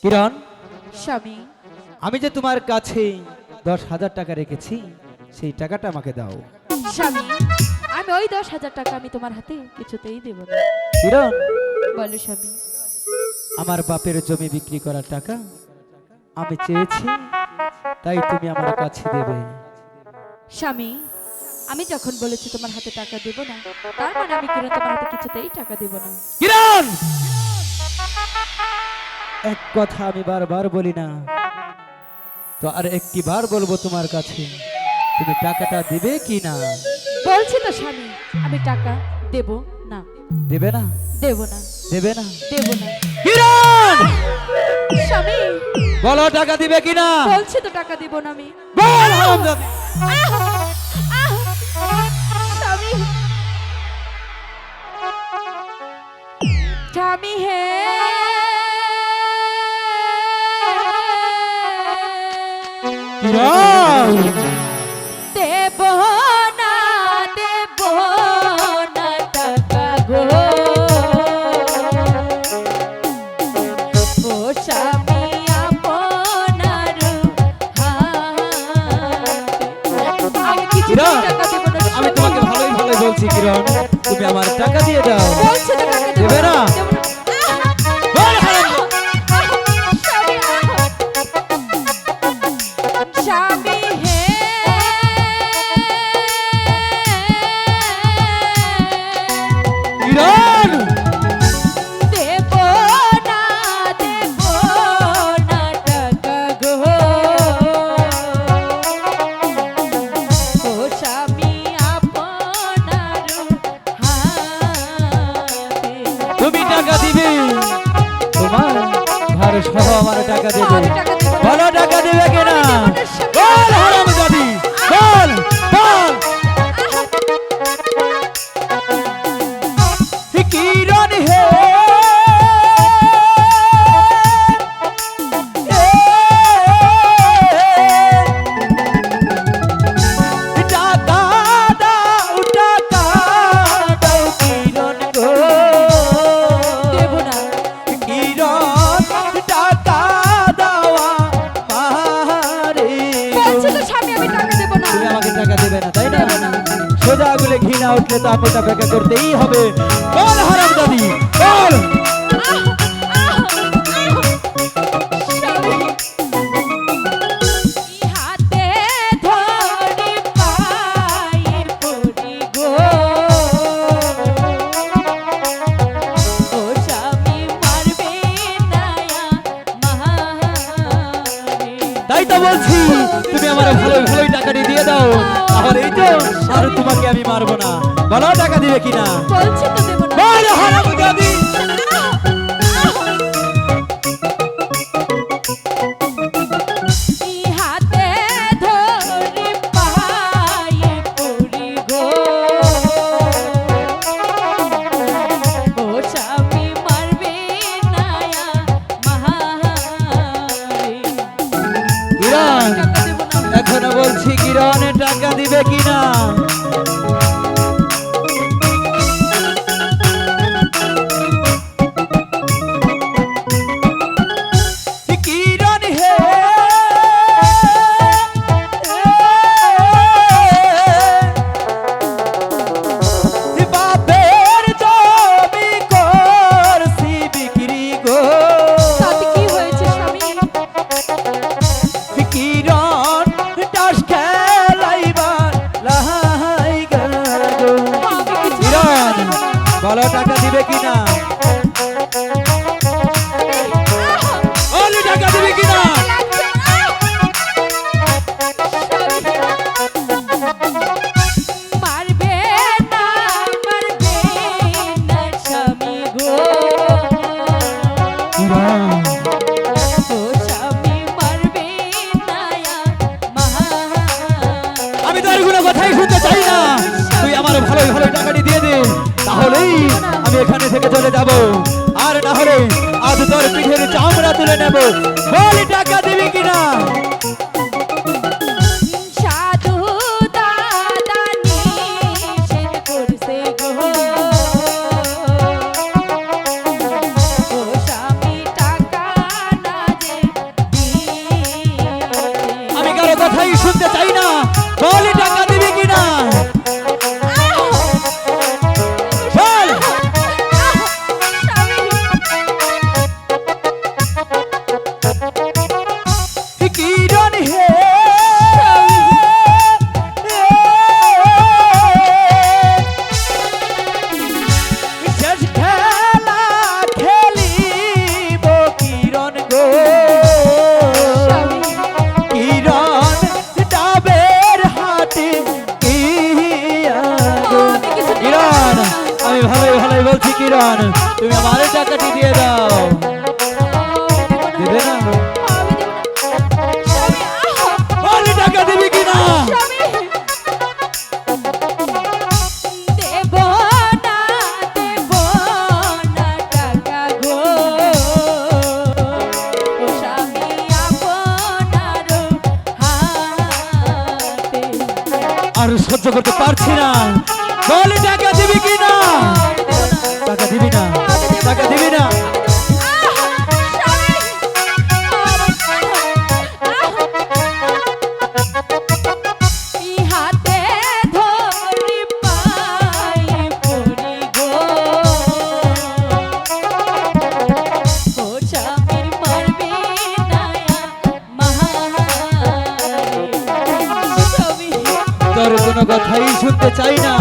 কিরণ, স্বামী, আমি যে তোমার কাছে 10,000 টাকা রেখেছি, সেই টাকাটা আমাকে দাও। স্বামী, আমি ওই 10,000 টাকা আমি তোমার হাতে কিছুতেই দেব না। কিরণ, বলো স্বামী। আমার বাপের জমি বিক্রি করার টাকা আমি চেয়েছি, তাই তুমি আমার কাছে দেবে। স্বামী, আমি যখন বলেছি তোমার হাতে টাকা দেব না, তার মানে আমি কিরণ তোমার হাতে কিছুতেই টাকা দেব না। কিরণ, এক কথা আমি বারবার বলি না তো আর একটি বার বলবো তোমার কাছে, তুমি টাকাটা দিবে কি না? বলছি তো স্বামী, আমি টাকা দেব না। দেবে না? দেব না। দেবে না? দেব না। কিরণ, স্বামী, বলো টাকা দিবে কি না? বলছি তো টাকা দেব না আমি। বল হারামজাদী। স্বামী, স্বামী হে, কিরণ, দেব না, দেব না টাকা গো। ও স্বামী আপনার হাতে। আমি কিছুতেই টাকা দেব না। আমি তোমাকে ভালোই ভালোই বলছি কিরণ, তুমি আমার টাকা দিয়ে দাও। বলছি তো টাকা দেব দেবে না? দেব না। বল হারামজাদী। স্বামী, স্বামী হে, কিরণ, দেব না, দেব না টাকা গো। ও স্বামী আপনার হাতে। তুমি টাকা দিবে, তোমার ঘর সহ আমার টাকা দেবে। আমি টাকা দেব না। বলো টাকা দিবে কিনা? আমি দেব না, স্বামী। বল হারামজাদী, বল বল। কিরণ হে, টাকা দাও, টাকা দাও কিরণ গো। দেব না। কিরণ, টাকা দেওয়া মারে গো। বলছি তো স্বামী, আমি টাকা দেব না। তুমি আমাকে টাকা দেবে না, তাই না? দেব না। সোজা আগুলে ঘি না উঠলে তো আপনি অপেক্ষা করতেই হবে। বল হারামজাদী, বল। হাতে ধরি পায়ে পড়ি গো। ও স্বামী মারবে নায়া মারে। তাই তো বলছি, তুমি আমার ভালোই ভালোই টাকাটি দিয়ে দাও, তাহলেই তো আর তোমাকে আমি মারবো না। বলো টাকা দিবে কিনা? বলছি তো দেব না। বল হারামজাদী। হাতে ধরি পায়ে পড়ি গো। ও স্বামী মারবে নায়া মারে। কিরণ, টাকা দেব না। এখনো বলছি কিরণ, টাকা দিবে কিনা? কিরণ হে, বাপের জমি করছি বিক্রি গো। তাতে কি হয়েছে স্বামী? কিরণ, টাস খেলাইবার লাই গো। আমি কিছু কিরণ, বলো টাকা দিবে কিনা? বলো টাকা দিবে কিনা? মারবে না, মারবে না স্বামী গো। কিরণ, ও স্বামী মারবে নায়া মারে। আমি তো আর কোনো কথাই শুনতে চাই না। তুই আমার ভালোই ভালোই টাকাটি দিয়ে দে, তাহলেই আমি এখানে থেকে চলে যাব। আর না হলে আজ তোর পিঠের চামড়া তুলে নেব। বল টাকা দিবি কিনা? সাধু দাদা নিষেধ করছে গো। ও স্বামী টাকা না প্রয়োজন তুমি আমার টাকাটি দিয়ে দাও। দেবে না? স্বামী, বলি টাকা দিবি কিনা? স্বামী, দেব না টাকা গো, ও স্বামী আপনার হাতে। আর সহ্য করতে পারছি না, বলি টাকা দিবি কিনা? টাকা দিবি না? টাকা দিবি না? হাতে ধরি পাই পড়ি গো, ও স্বামীর মারবে না মারে। স্বামী, তোর কোনো কথাই শুনতে চাই না।